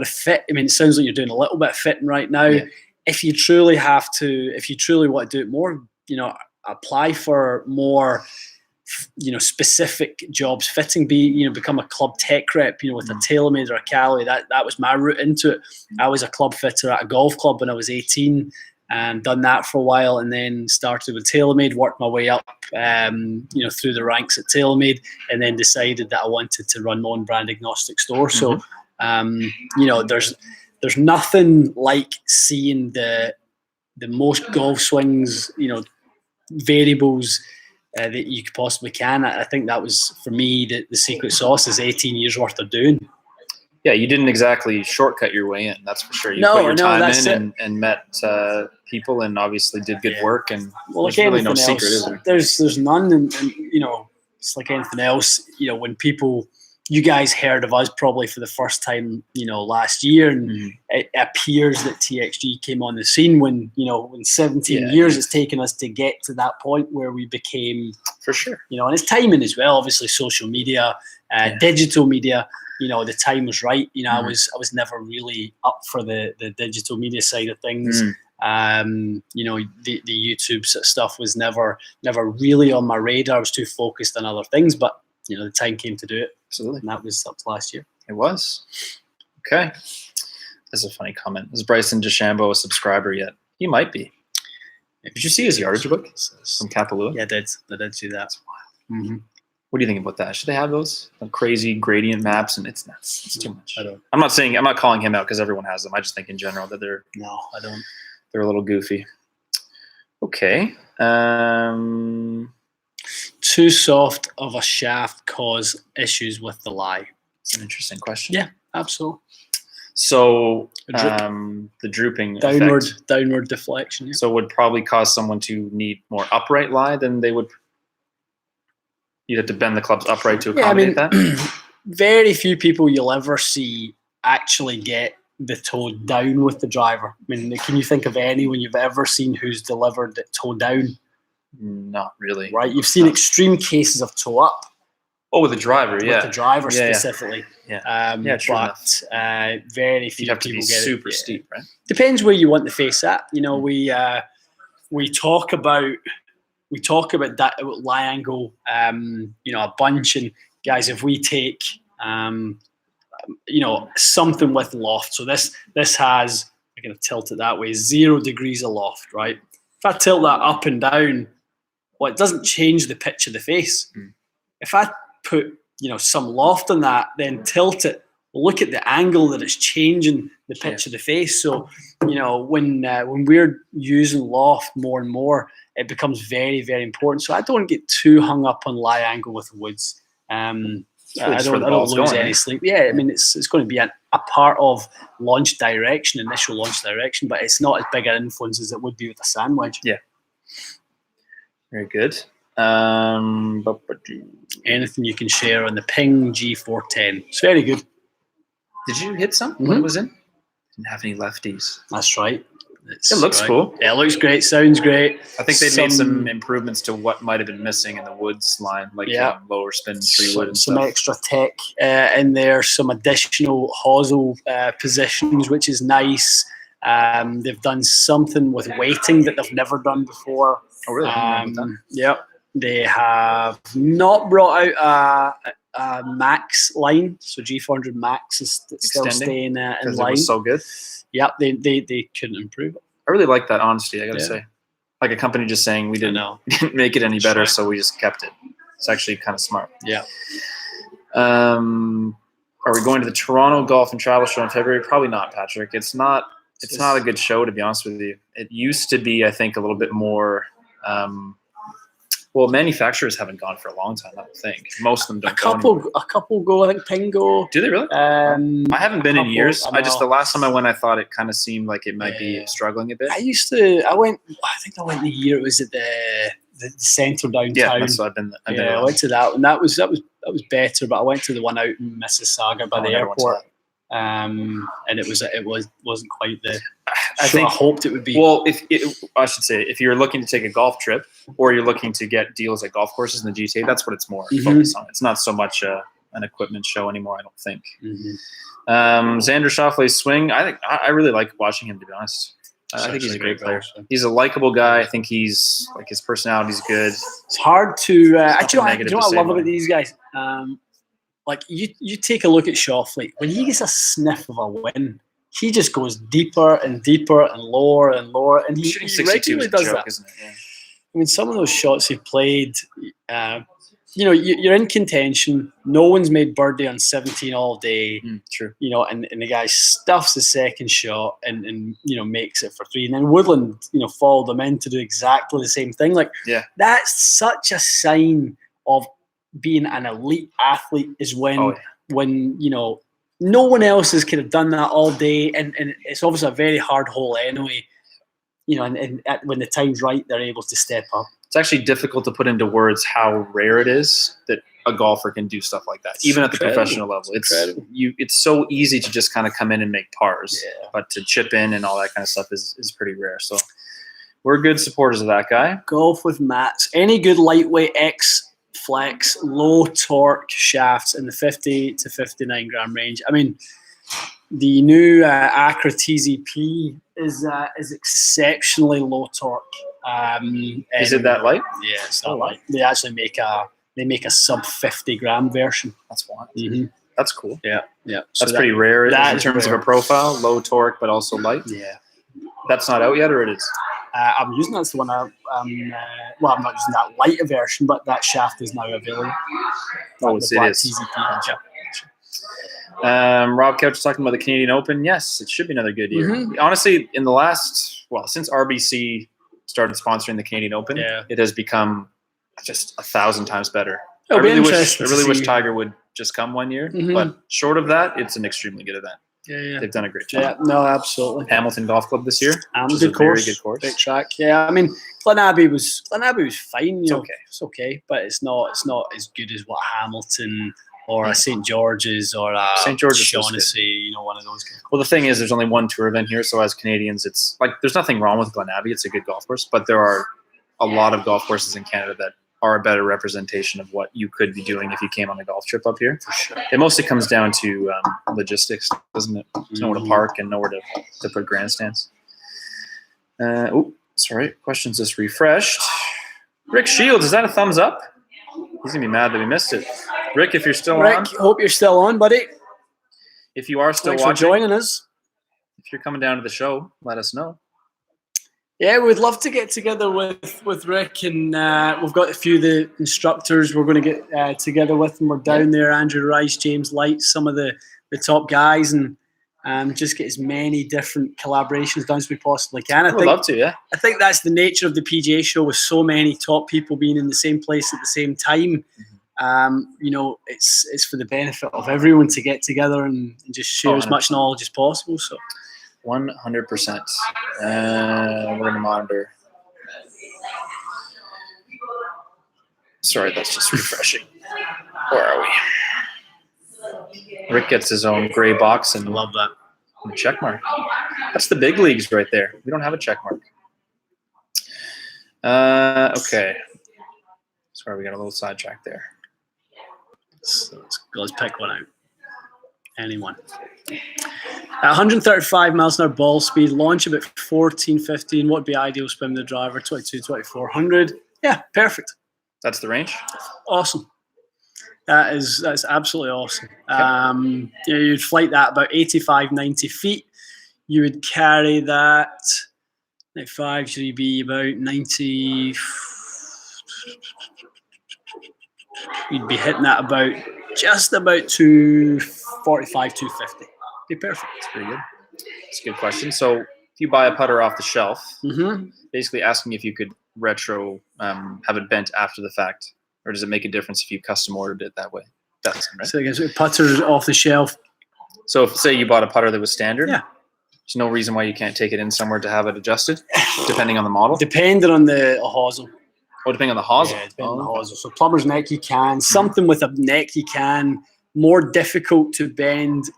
fit. I mean, it sounds like you're doing a little bit of fitting right now. Yeah. If you truly want to do it more, you know, apply for more, you know, specific jobs. Fitting, become a club tech rep, you know, with a TaylorMade or a Cali. That was my route into it. I was a club fitter at a golf club when I was 18. And done that for a while, and then started with TaylorMade, worked my way up, through the ranks at TaylorMade, and then decided that I wanted to run my own brand agnostic store. So, there's nothing like seeing the most golf swings, you know, variables that you possibly can. I think that was, for me, the secret sauce is 18 years worth of doing. Yeah, you didn't exactly shortcut your way in, that's for sure. You put your time in and met people, and obviously did good work. And there's really no secret, is there? There's none, and you know, it's like anything else. You know, when you guys heard of us probably for the first time, you know, last year, and it appears that TXG came on the scene when 17 years it's taken us to get to that point where we became, for sure. You know, and it's timing as well. Obviously, social media, digital media. You know, the time was right. You know, I was never really up for the digital media side of things. You know, the YouTube stuff was never really on my radar. I was too focused on other things, but you know, the time came to do it. Absolutely. And that was up to last year. It was. Okay. That's a funny comment. Is Bryson DeChambeau a subscriber yet? He might be. Did you see his yardage book from Kapalua? Yeah, I did see that. That's wild. What do you think about that? Should they have those crazy gradient maps? And it's nuts. It's too much. I'm not calling him out because everyone has them. I just think in general that they're a little goofy. Okay. Too soft of a shaft cause issues with the lie? It's an interesting question. Yeah, absolutely. So the drooping downward deflection. Yeah. So would probably cause someone to need more upright lie than they would. You'd have to bend the clubs upright to accommodate that? Very few people you'll ever see actually get the toe down with the driver. I mean, can you think of anyone you've ever seen who's delivered it toe down? Not really. Right? You've seen extreme cases of toe up. Oh, with the driver, With the driver specifically. Yeah. True enough. Very few You'd have to people be get super it. steep, right? Depends where you want the face at. You know, we talk about that lie angle, a bunch. And guys, if we take, something with loft. So this has, I'm going to tilt it that way, 0 degrees of loft, right? If I tilt that up and down, well, it doesn't change the pitch of the face. If I put, some loft on that, then tilt it, look at the angle that it's changing the pitch of the face. So, when we're using loft more and more, it becomes very, very important. So I don't get too hung up on lie angle with woods. I don't lose any sleep. Yeah, I mean, it's going to be a part of initial launch direction, but it's not as big an influence as it would be with a sand wedge. Yeah. Very good. Anything you can share on the Ping G410? It's very good. Did you hit some when it was in? Didn't have any lefties. That's right. It looks cool. Yeah, it looks great. Sounds great. I think they made some improvements to what might have been missing in the woods line, like lower spin 3-wood and some stuff. extra tech in there, some additional hosel positions, which is nice. They've done something with weighting that they've never done before. Oh, really? Yep. They have not brought out a max line, so G400 Max is still staying in line. Because it was so good. Yep, they couldn't improve it. I really like that honesty, I gotta say. Like a company just saying we didn't make it any better, so we just kept it. It's actually kind of smart. Yeah. Are we going to the Toronto Golf and Travel Show in February? Probably not, Patrick. It's not It's not a good show, to be honest with you. It used to be, I think, a little bit more. Well, manufacturers haven't gone for a long time. I don't think most of them don't. A couple go. I think Pingo. Do they really? I haven't been in years. The last time I went, I thought it kind of seemed like it might be struggling a bit. I went the year it was at the centre downtown. Yeah, that's what I've been. I went to that, and that was better. But I went to the one out in Mississauga by the airport. And it wasn't quite the. I hoped it would be. Well, if you're looking to take a golf trip or you're looking to get deals at golf courses in the GTA, that's what it's more focused on. It's not so much an equipment show anymore, I don't think. Xander Schauffele's swing, I really like watching him, to be honest. I think he's a great player. He's a likable guy. I think his personality's good. It's hard to. Actually, you know what I love about these guys? Like you take a look at Schauffele. When he gets a sniff of a win, he just goes deeper and deeper and lower, and he regularly does that. Isn't it? Yeah. I mean, some of those shots he played, you're in contention. No one's made birdie on 17 all day. True. And the guy stuffs the second shot and makes it for 3. And then Woodland, followed them in to do exactly the same thing. Like, that's such a sign of being an elite athlete is when no one else has kind of done that all day, and it's obviously a very hard hole anyway. And when the time's right, they're able to step up. It's actually difficult to put into words how rare it is that a golfer can do stuff like that, even at the professional level. It's so easy to just kind of come in and make pars, but to chip in and all that kind of stuff is pretty rare. So we're good supporters of that guy. Golf with Mats. Any good lightweight X flex, low torque shafts in the 50 to 59 gram range. I mean, the new Acra TZP is exceptionally low torque. Is it that light? Yeah, it's that light. They actually make a sub 50 gram version. That's wild. That's cool. Yeah. That's pretty rare in terms of a profile, low torque but also light. Yeah. That's not out yet, or it is? I'm using that's the one. I'm not using that lighter version, but that shaft is now available. Oh, it is. Rob Couch talking about the Canadian Open. Yes, it should be another good year. Honestly, in the last since RBC started sponsoring the Canadian Open, it has become just 1,000 times better. I really wish Tiger would just come one year, but short of that, it's an extremely good event. Yeah. They've done a great job. Yeah, no, absolutely. Hamilton Golf Club this year, which is a very good course. Big track. Yeah, I mean, Glen Abbey was fine. It's okay, but it's not as good as what Hamilton or a St. George's or a St. George's Shaughnessy, one of those guys. Well, the thing is, there's only one tour event here, so as Canadians, it's like there's nothing wrong with Glen Abbey. It's a good golf course, but there are a lot of golf courses in Canada that are a better representation of what you could be doing if you came on a golf trip up here. For sure. It mostly comes down to logistics, doesn't it? There's nowhere to park and nowhere to put grandstands. Sorry. Questions just refreshed. Rick Shields, is that a thumbs up? He's going to be mad that we missed it. Rick, if you're still on. Rick, hope you're still on, buddy. If you are still Thanks watching. for joining us. If you're coming down to the show, let us know. Yeah, we'd love to get together with Rick, and we've got a few of the instructors we're going to get together with, and we're down there. Andrew Rice, James Light, some of the top guys, and just get as many different collaborations done as we possibly can. I'd love to, yeah. I think that's the nature of the PGA show, with so many top people being in the same place at the same time. It's for the benefit of everyone to get together and just share as much knowledge as possible. So. 100%. We're going to monitor. Sorry, that's just refreshing. Where are we? Rick gets his own gray box and love that. And a check mark. That's the big leagues right there. We don't have a check mark. Okay. Sorry, we got a little sidetrack there. So let's pick one out. Anyone. 135 miles an hour ball speed, launch about 14, 15. What would be ideal spin with the driver? 22, 2400. Yeah, perfect. That's the range? Awesome. That's absolutely awesome. Okay. You'd flight that about 85, 90 feet. You would carry that 95, so you'd be about 90. You'd be hitting that about just about 245, 250. Be perfect. That's pretty good. That's a good question. So if you buy a putter off the shelf, Mm-hmm. basically asking if you could retro have it bent after the fact, or does it make a difference if you custom ordered it that way? That's right. So again, putters off the shelf. So if say you bought a putter that was standard, Yeah. there's no reason why you can't take it in somewhere to have it adjusted, depending on the model. Depending on the hosel. Oh, depending on the hosel. Yeah, depending on the hosel. So plumber's neck you can. Something with a neck you can. More difficult to bend.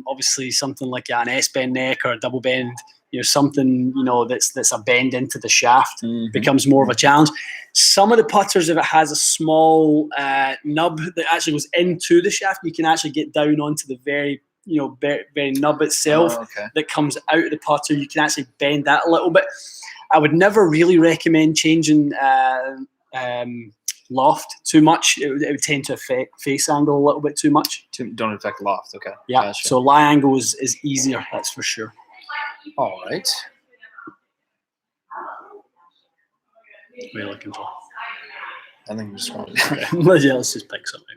Obviously something like an S-bend neck or a double bend. Something that's a bend into the shaft becomes more of a challenge. Some of the putters, if it has a small nub that actually goes into the shaft, you can actually get down onto the very very nub itself that comes out of the putter. You can actually bend that a little bit. I would never really recommend changing loft too much. It would tend to affect face angle a little bit too much. Don't affect loft. Okay. Yeah. Gotcha. So lie angle is easier. That's for sure. All right. What are you looking for? I think I'm just going. Yeah, let's just pick something.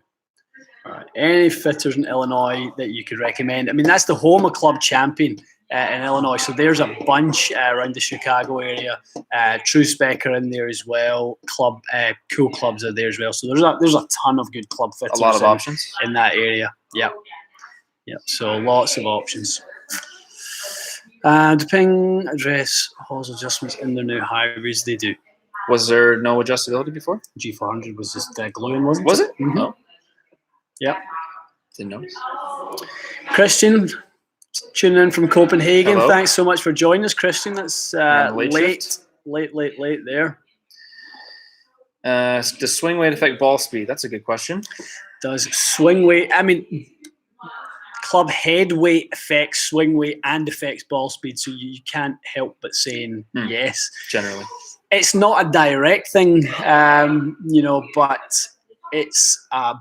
All right. Any fitters in Illinois that you could recommend? I mean, that's the home of Club Champion in Illinois. So there's a bunch around the Chicago area. True Spec are in there as well. Cool Clubs are there as well. So there's a ton of good club fitters. A lot of options in that area. Yeah. Yeah. So lots of options. Depending address, hosel adjustments in their new hybrids, they do. Was there no adjustability before? G400 was just gluing, wasn't it? Was it? Mm-hmm. Oh. Yep. Didn't know. Christian, tuning in from Copenhagen. Hello. Thanks so much for joining us, Christian. That's late there. Does swing weight affect ball speed? That's a good question. Does swing weight? I mean, club head weight affects swing weight and affects ball speed, so you can't help but saying yes. Generally, it's not a direct thing, but it's a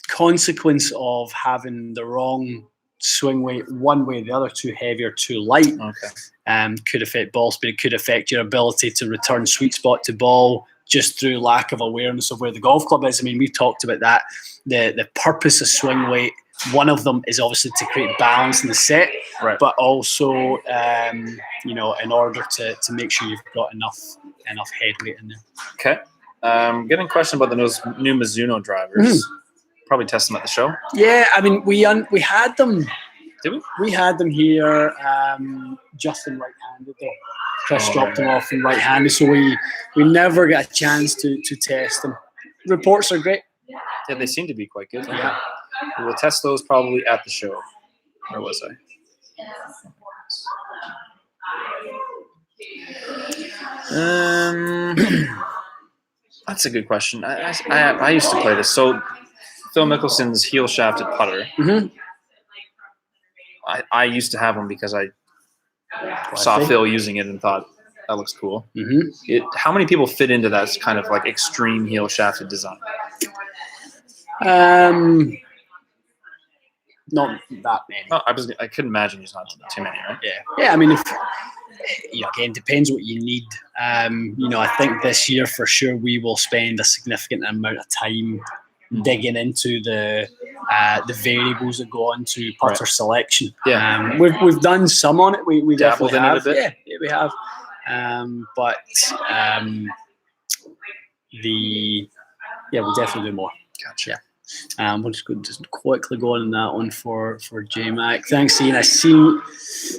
consequence of having the wrong swing weight one way or the other, too heavy or too light. Okay. Could affect ball speed. It could affect your ability to return sweet spot to ball just through lack of awareness of where the golf club is. I mean, we've talked about that. The purpose of swing weight, one of them is obviously to create balance in the set, right, but also in order to make sure you've got enough head weight in there. Okay. Getting a question about the new Mizuno drivers. Probably test them at the show. Yeah, I mean we had them. Did we? We had them here just in right-handed though. Chris dropped them off in right-handed, so we never got a chance to test them. Reports are great. Yeah, they seem to be quite good. Yeah. We will test those probably at the show. Where was I? That's a good question. I used to play this. So Phil Mickelson's heel shafted putter. Mm-hmm. I used to have one because I saw Phil using it and thought that looks cool. Mm-hmm. How many people fit into that kind of like extreme heel shafted design? Not that many. Oh, I couldn't imagine there's not too many, right? Yeah. I mean, again, depends what you need. I think this year for sure we will spend a significant amount of time digging into the variables that go into putter selection. Yeah, we've done some on it. We definitely have. It a bit. Yeah, we have. We'll definitely do more. Gotcha. We'll just quickly go on that one for J-Mac. Thanks, Ian. I seem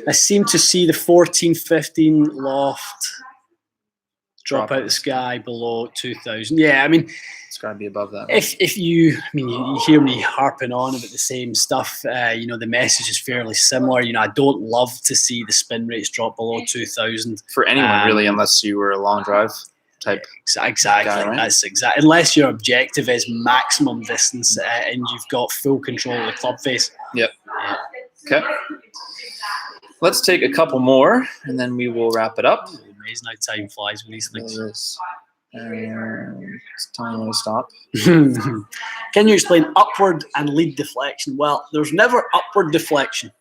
to see the 14-15 loft drop out the sky below 2,000. Yeah, I mean, it's got to be above that. If you hear me harping on about the same stuff. The message is fairly similar. I don't love to see the spin rates drop below 2,000 for anyone really, unless you were a long drive type. Exactly. Guy, right? That's exactly. Unless your objective is maximum distance and you've got full control of the club face. Yep. Yeah. Okay. Let's take a couple more, and then we will wrap it up. Amazing how time flies with these things. It's telling me to stop. Can you explain upward and lead deflection? Well, there's never upward deflection.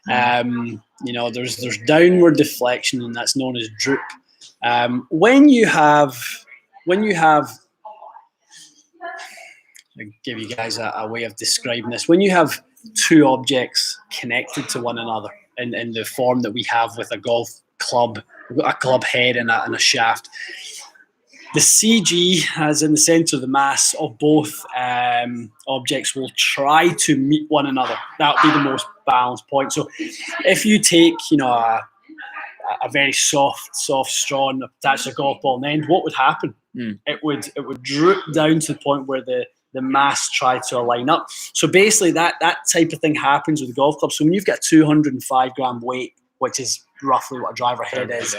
There's downward deflection, and that's known as droop. When you have, I'll give you guys a way of describing this. When you have two objects connected to one another in the form that we have with a golf club. We've got a club head and a shaft. The CG, as in the centre of the mass of both objects, will try to meet one another. That would be the most balanced point. So if you take, a very soft straw and attach a golf ball and end, what would happen? It would droop down to the point where the mass tried to align up. So basically that type of thing happens with the golf club. So when you've got 205 gram weight, which is roughly what a driver head is,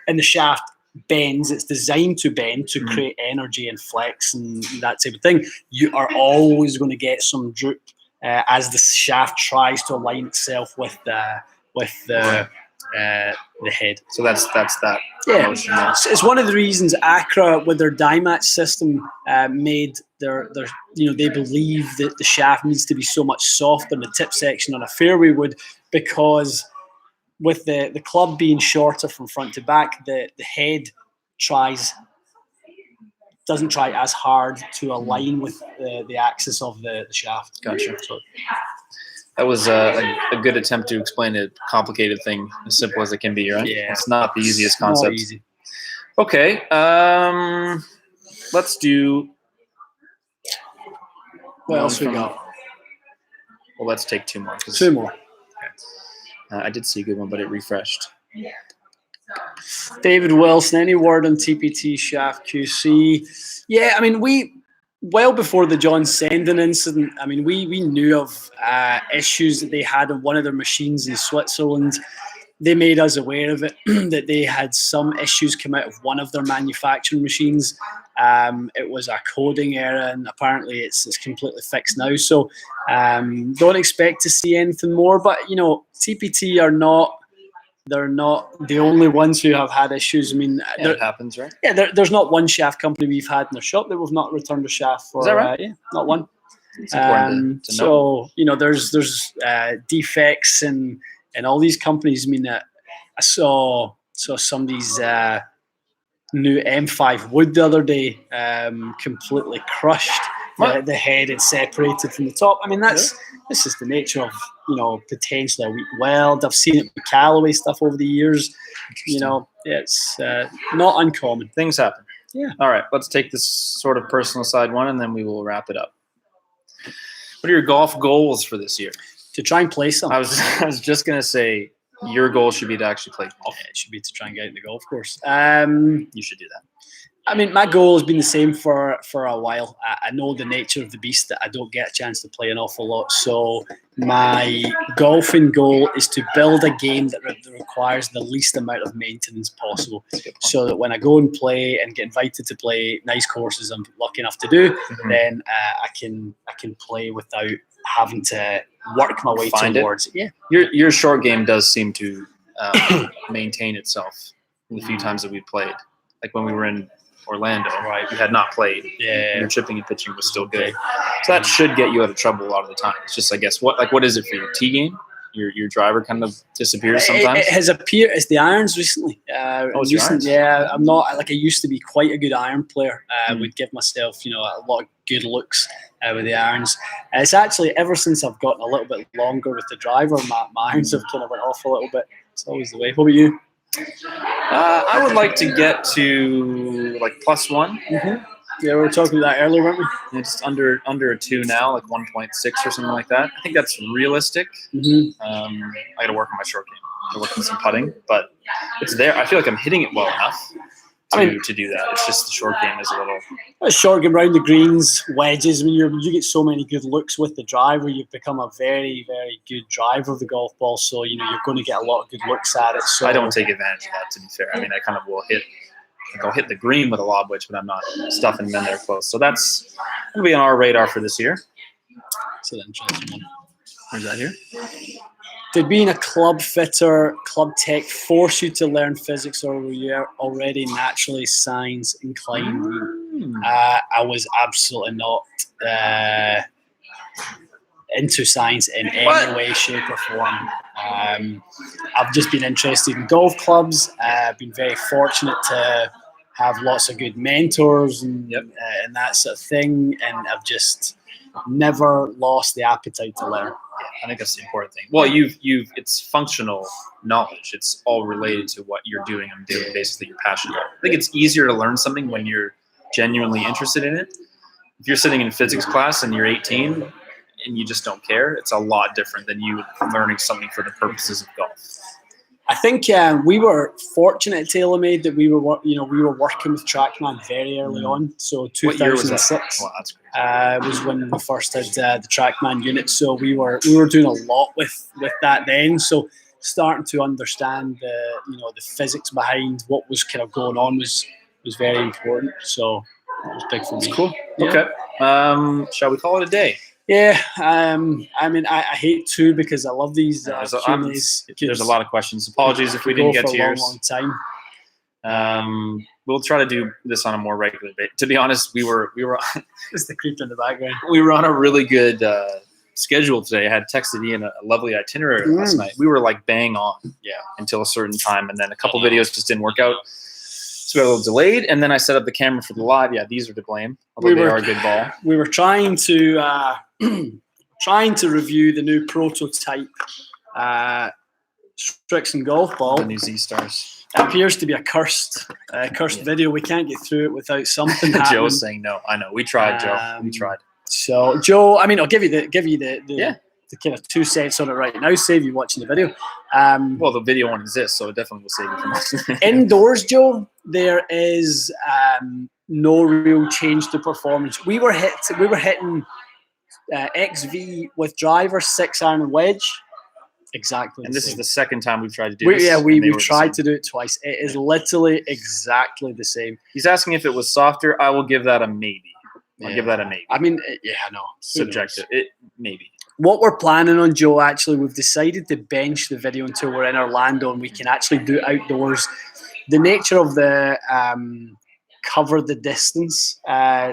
and the shaft bends, it's designed to bend to create energy and flex and that type of thing, you are always going to get some droop as the shaft tries to align itself with the head. So that's that. Yeah, motion. It's one of the reasons Accra, with their die match system, made their they believe that the shaft needs to be so much softer in the tip section on a fairway wood, because with the club being shorter from front to back, the head doesn't try as hard to align with the axis of the shaft. Gotcha. So that was a good attempt to explain a complicated thing as simple as it can be, right? Yeah. It's not the easiest concept. Not easy. Okay. Let's do. What else we got? Well, let's take two more. Two more. I did see a good one, but it refreshed. David Wilson, any word on TPT Shaft QC? Yeah, I mean, well before the John Senden incident, I mean, we knew of issues that they had on one of their machines in Switzerland. They made us aware of it, that they had some issues come out of one of their manufacturing machines. It was a coding error, and apparently it's completely fixed now. So don't expect to see anything more. But, TPT they're not the only ones who have had issues. I mean, it happens, right? Yeah, there's not one shaft company we've had in their shop that we've not returned a shaft for. Is that right? Yeah, not one. It's important to know. So, there's defects and all these companies. I mean, I saw somebody's new M5 wood the other day, completely crushed. The head had separated from the top. I mean, this is the nature of, potentially a weak weld. I've seen it with Callaway stuff over the years. It's not uncommon. Things happen. Yeah. All right, let's take this sort of personal side one, and then we will wrap it up. What are your golf goals for this year? To try and play some. I was just going to say, your goal should be to actually play golf. Yeah, it should be to try and get in the golf course. You should do that. I mean, my goal has been the same for a while. I know the nature of the beast, that I don't get a chance to play an awful lot. So my golfing goal is to build a game that requires the least amount of maintenance possible, so that when I go and play and get invited to play nice courses I'm lucky enough to do, then I can play without having to work my way towards it. Yeah. Your short game does seem to maintain itself in the few times that we played. Like when we were in Orlando, right? You had not played. Yeah. Your chipping and pitching was still good. So that should get you out of trouble a lot of the time. It's just, I guess, what is it for your tee game? Your driver kind of disappears sometimes? It has appeared. It's the irons recently. Yeah, I'm not, like I used to be quite a good iron player. Would give myself, a lot of good looks with the irons. It's actually, ever since I've gotten a little bit longer with the driver, my irons have kind of went off a little bit. It's always the way. What about you? I would like to get to like +1. Yeah, we were talking about that earlier, weren't we? Yeah, just under a 2 now, like 1.6 or something like that. I think that's realistic. I got to work on my short game. I got to work on some putting, but it's there. I feel like I'm hitting it well enough to do that. It's just the short game is a little. A short game around the greens, wedges. I mean, you get so many good looks with the driver. You've become a very, very good driver of the golf ball. So you're going to get a lot of good looks at it. So I don't take advantage of that, to be fair. I mean, I kind of will hit. Like I'll hit the green with a lob wedge, but I'm not stuffing them in there close. So that's going to be on our radar for this year. That's an interesting one. Where's that here? Did being a club fitter, club tech force you to learn physics, or were you already naturally science inclined? I was absolutely not into science in any way, shape, or form. I've just been interested in golf clubs. I've been very fortunate to have lots of good mentors and that sort of thing, and I've just never lost the appetite to learn. I think that's the important thing. Well, it's functional knowledge. It's all related to what you're doing on a daily basis that you're passionate about. I think it's easier to learn something when you're genuinely interested in it. If you're sitting in physics class and you're 18 and you just don't care, it's a lot different than you learning something for the purposes of golf. I think we were fortunate at TaylorMade that we were working with TrackMan very early on. So 2006 What year was that? Wow, that's great. Was when we first had the TrackMan unit. So we were doing a lot with that then. So starting to understand the physics behind what was kind of going on was very important. So it was big for me. Cool. Yeah. Okay. Shall we call it a day? Yeah, I mean, I hate to because I love these Q&As. There's a lot of questions. Apologies if we didn't get to yours. Long time. We'll try to do this on a more regular basis. To be honest, we were It's the creep in the background. We were on a really good schedule today. I had texted Ian a lovely itinerary last night. We were like bang on, until a certain time, and then a couple videos just didn't work out. So we got a little delayed, and then I set up the camera for the live. Yeah, these are to blame, although they are a good ball. We were trying to review the new prototype Strixon golf ball. The new Z-Stars. It appears to be a cursed video. We can't get through it without something happening. Joe's saying no. I know. We tried, Joe. We tried. So, Joe, I mean, I'll give you the kind of 2 cents on it right now. Save you watching the video. Well, the video won't exist, so it definitely will save you from watching. Indoors, Joe, there is no real change to performance. We were hitting XV with driver, 6-iron and wedge. Exactly. And this is the second time we've tried to do this. Yeah, we've tried to do it twice. It is literally exactly the same. He's asking if it was softer. I will give that a maybe. I'll give that a maybe. I mean, no. Subjective. Maybe. What we're planning on, Joe, actually, we've decided to bench the video until we're in Orlando and we can actually do it outdoors. The nature of the cover the distance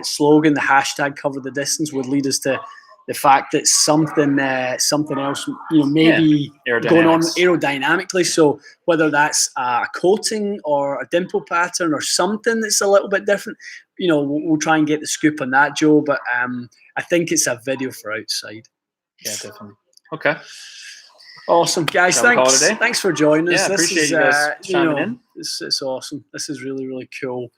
slogan, the hashtag cover the distance, would lead us to the fact that something else, maybe going on aerodynamically. So whether that's a coating or a dimple pattern or something that's a little bit different, we'll try and get the scoop on that, Joe. But I think it's a video for outside. Yeah, definitely. Okay. Awesome, guys. Thanks for joining us. Yeah, appreciate you guys chiming in. It's awesome. This is really, really cool.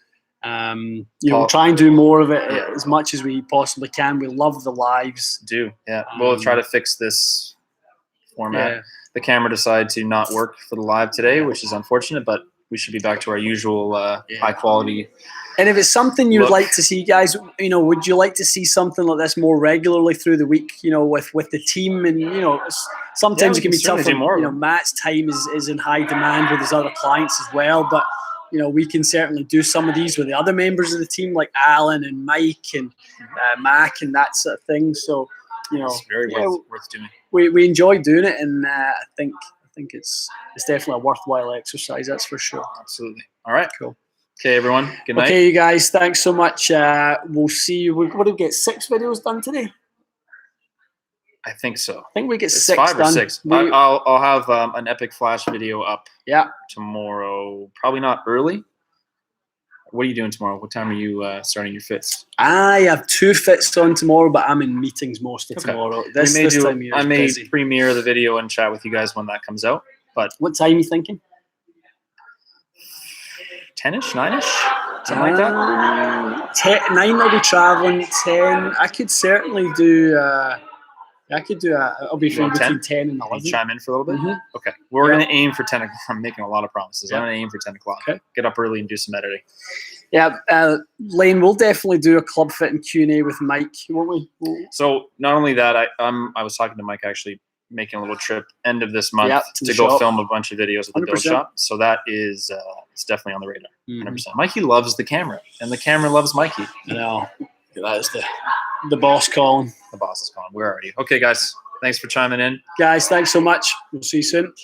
We'll try and do more of it as much as we possibly can. We love the lives. We'll try to fix this format. The camera decided to not work for the live today, which is unfortunate, but we should be back to our usual high quality. And if it's something you would like to see, guys, would you like to see something like this more regularly through the week, with the team? And, sometimes it can be tough. Matt's time is in high demand with his other clients as well. But, we can certainly do some of these with the other members of the team, like Alan and Mike and Mac and that sort of thing. So, it's very worth doing. We enjoy doing it, and I think it's definitely a worthwhile exercise. That's for sure. Absolutely. All right. Cool. Okay, everyone. Good night. Okay, you guys. Thanks so much. We'll see you. What did we get? 6 videos done today? I think so. I think we get it's 6 5 or done. 6. I'll have an epic flash video up. Yeah. Tomorrow. Probably not early. What are you doing tomorrow? What time are you starting your fits? I have 2 fits on tomorrow, but I'm in meetings most of tomorrow. I may premiere the video and chat with you guys when that comes out. But what time are you thinking? 10-ish, 9-ish, something like that. 9 will be traveling. 10, I could certainly do. I'll be free between 10 and 11. Chime in for a little bit. Mm-hmm. Okay, we're gonna aim for 10 o'clock. I'm making a lot of promises. I'm gonna aim for 10 o'clock. Okay. Get up early and do some editing. Yeah, Lane, we'll definitely do a club fit and Q&A with Mike, won't we? So not only that, I was talking to Mike actually, making a little trip end of this month to go film a bunch of videos at the build shop. So that is it's definitely on the radar. 100%. Mikey loves the camera, and the camera loves Mikey. I know. That is the boss calling. The boss is calling. Where are you? Okay, guys. Thanks for chiming in. Guys, thanks so much. We'll see you soon.